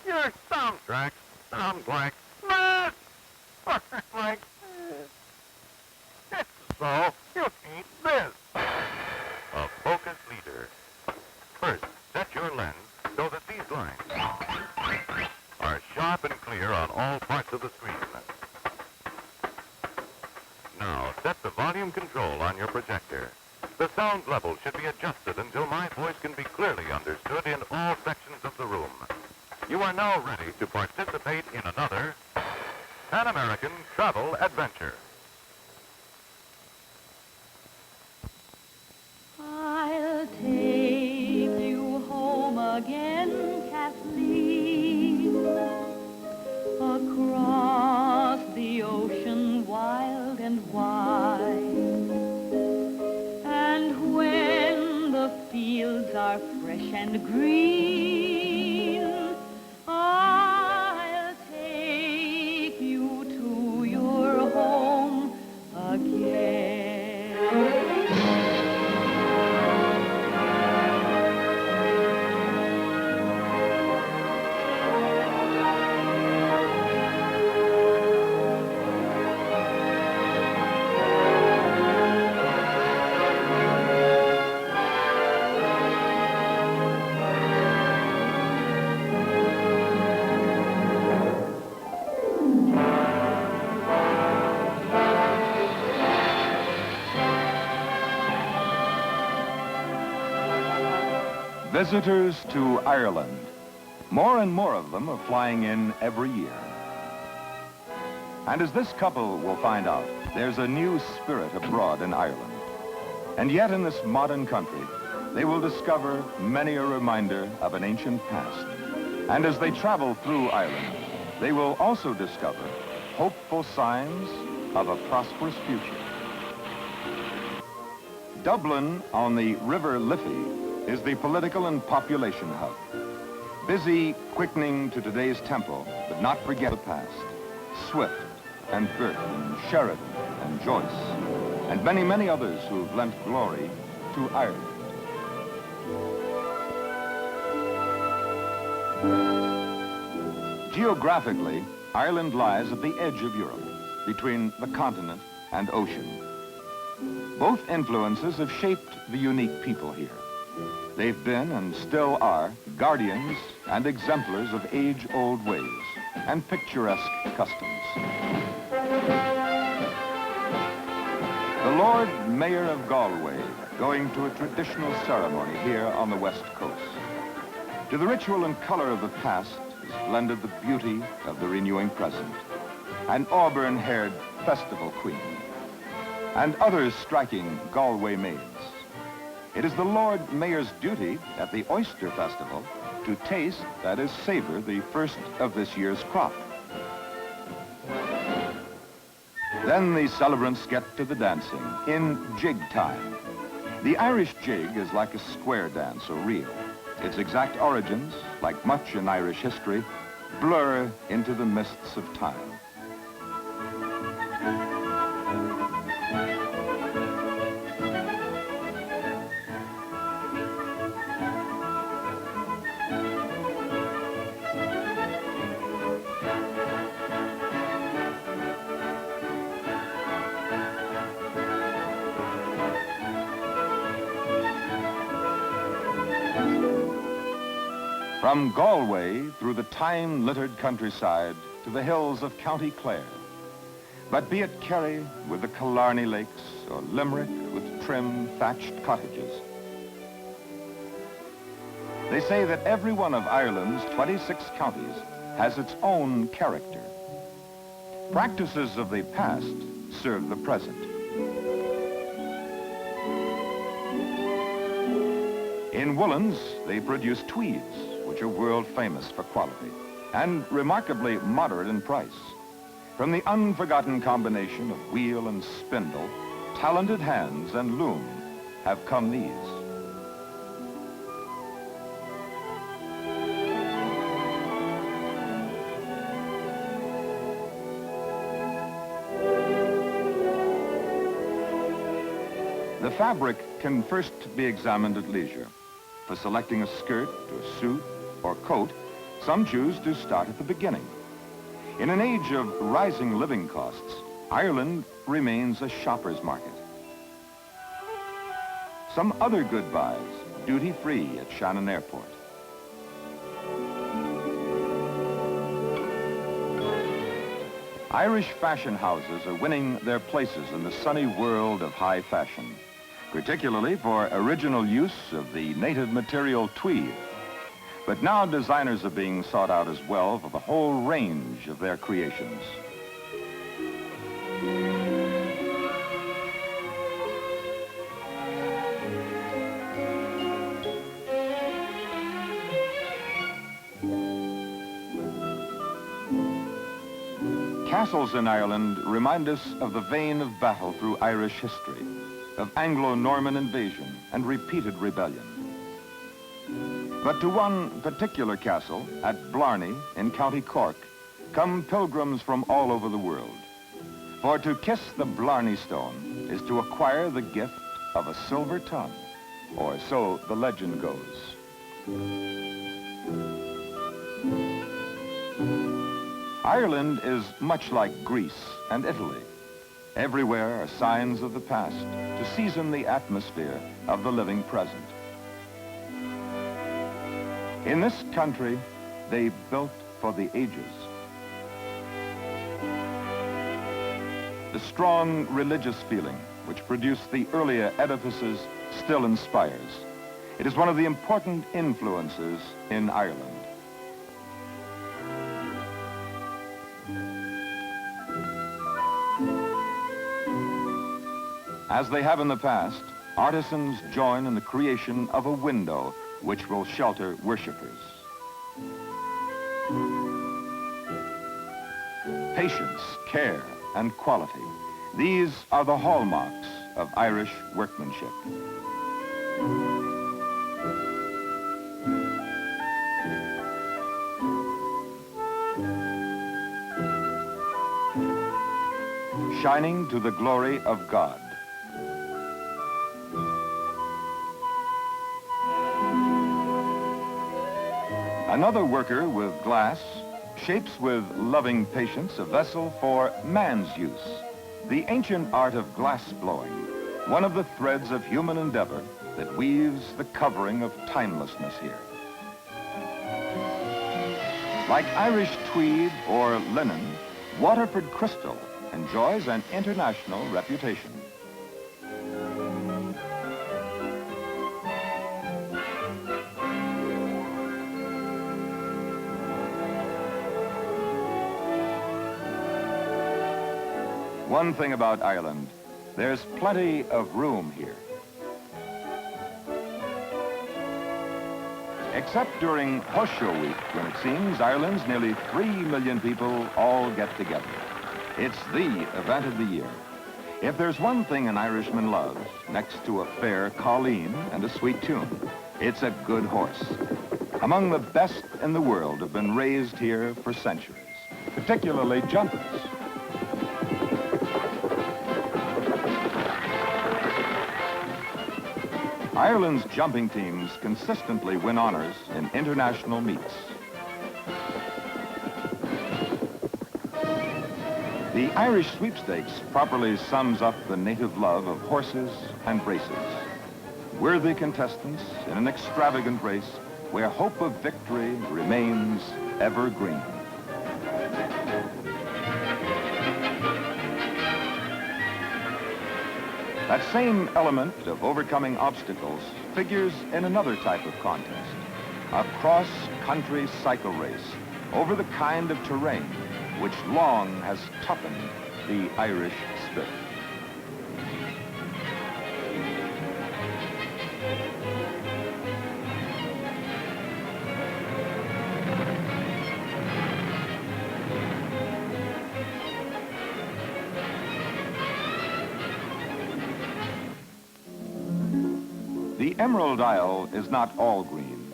your soundtrack sounds like this. Or like this. So you need this. A focus leader. First, set your lens so that these lines are sharp and clear on all parts of the screen. Now, set the volume control on your projector. The sound level should be adjusted until my voice can be clearly understood in all sections of the room. You are now ready to participate in another Pan American travel adventure. I'll take you home again, Kathleen, across the ocean wild and wide. And when the fields are fresh and green, I'll take you to your home again. Visitors to Ireland. More and more of them are flying in every year. And as this couple will find out, there's a new spirit abroad in Ireland. And yet in this modern country, they will discover many a reminder of an ancient past. And as they travel through Ireland, they will also discover hopeful signs of a prosperous future. Dublin on the River Liffey is the political and population hub. Busy quickening to today's tempo, but not forget the past. Swift and Burke and Sheridan and Joyce, and many, many others who've lent glory to Ireland. Geographically, Ireland lies at the edge of Europe, between the continent and ocean. Both influences have shaped the unique people here. They've been and still are guardians and exemplars of age-old ways and picturesque customs. The Lord Mayor of Galway going to a traditional ceremony here on the West Coast. To the ritual and color of the past is blended the beauty of the renewing present. An auburn-haired festival queen and others striking Galway maids. It is the Lord Mayor's duty at the Oyster Festival to taste, that is, savor the first of this year's crop. Then the celebrants get to the dancing in jig time. The Irish jig is like a square dance, or reel. Its exact origins, like much in Irish history, blur into the mists of time. From Galway through the thyme-littered countryside to the hills of County Clare. But be it Kerry with the Killarney Lakes or Limerick with trim thatched cottages. They say that every one of Ireland's 26 counties has its own character. Practices of the past serve the present. In woolens, they produce tweeds, which are world famous for quality, and remarkably moderate in price. From the unforgotten combination of wheel and spindle, talented hands and loom have come these. The fabric can first be examined at leisure. For selecting a skirt, or suit, or coat, Some choose to start at the beginning. In an age of rising living costs, Ireland remains a shopper's market. Some other good buys, duty-free at Shannon Airport. Irish fashion houses are winning their places in the sunny world of high fashion, particularly for original use of the native material tweed. But now designers are being sought out as well for the whole range of their creations. Castles in Ireland remind us of the vein of battle through Irish history, of Anglo-Norman invasion and repeated rebellion. But to one particular castle at Blarney in County Cork come pilgrims from all over the world. For to kiss the Blarney Stone is to acquire the gift of a silver tongue, or so the legend goes. Ireland is much like Greece and Italy. Everywhere are signs of the past to season the atmosphere of the living present. In this country, they built for the ages. The strong religious feeling which produced the earlier edifices still inspires. It is one of the important influences in Ireland. As they have in the past, artisans join in the creation of a window which will shelter worshippers. Patience, care, and quality. These are the hallmarks of Irish workmanship. Shining to the glory of God. Another worker with glass shapes with loving patience a vessel for man's use. The ancient art of glass blowing, one of the threads of human endeavor that weaves the covering of timelessness here. Like Irish tweed or linen, Waterford Crystal enjoys an international reputation. One thing about Ireland, there's plenty of room here. Except during Horse Show Week, when it seems Ireland's nearly 3 million people all get together. It's the event of the year. If there's one thing an Irishman loves, next to a fair colleen and a sweet tune, it's a good horse. Among the best in the world have been raised here for centuries, particularly jumpers. Ireland's jumping teams consistently win honors in international meets. The Irish Sweepstakes properly sums up the native love of horses and races. Worthy contestants in an extravagant race where hope of victory remains evergreen. That same element of overcoming obstacles figures in another type of contest, a cross-country cycle race over the kind of terrain which long has toughened the Irish spirit. The Emerald Isle is not all green.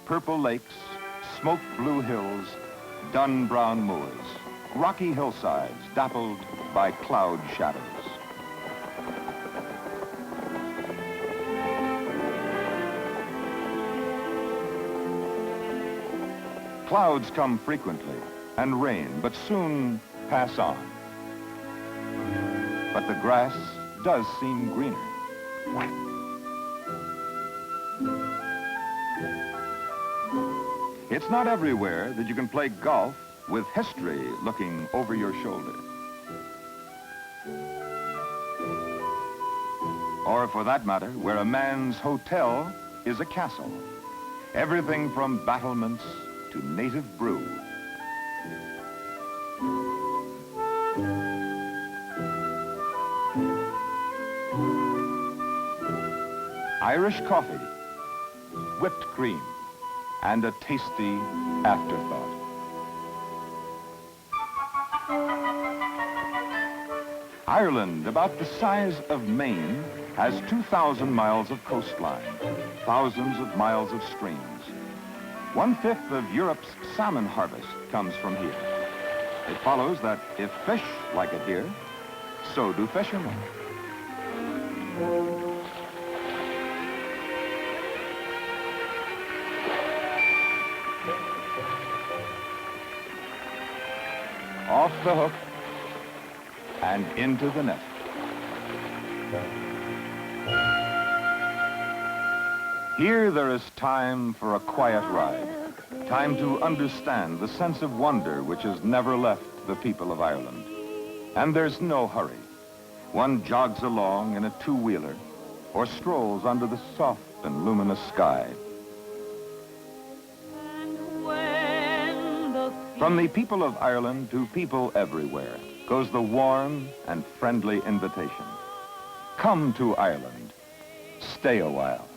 Purple lakes, smoke blue hills, dun brown moors, rocky hillsides dappled by cloud shadows. Clouds come frequently and rain, but soon pass on. But the grass does seem greener. It's not everywhere that you can play golf with history looking over your shoulder. Or for that matter, where a man's hotel is a castle. Everything from battlements to native brew. Irish coffee, whipped cream, and a tasty afterthought. Ireland, about the size of Maine, has 2,000 miles of coastline, thousands of miles of streams. 1/5 of Europe's salmon harvest comes from here. It follows that if fish like it here, so do fishermen. Off the hook and into the net. Here there is time for a quiet ride, time to understand the sense of wonder which has never left the people of Ireland. And there's no hurry. One jogs along in a two-wheeler or strolls under the soft and luminous sky. From the people of Ireland to people everywhere goes the warm and friendly invitation. Come to Ireland. Stay a while.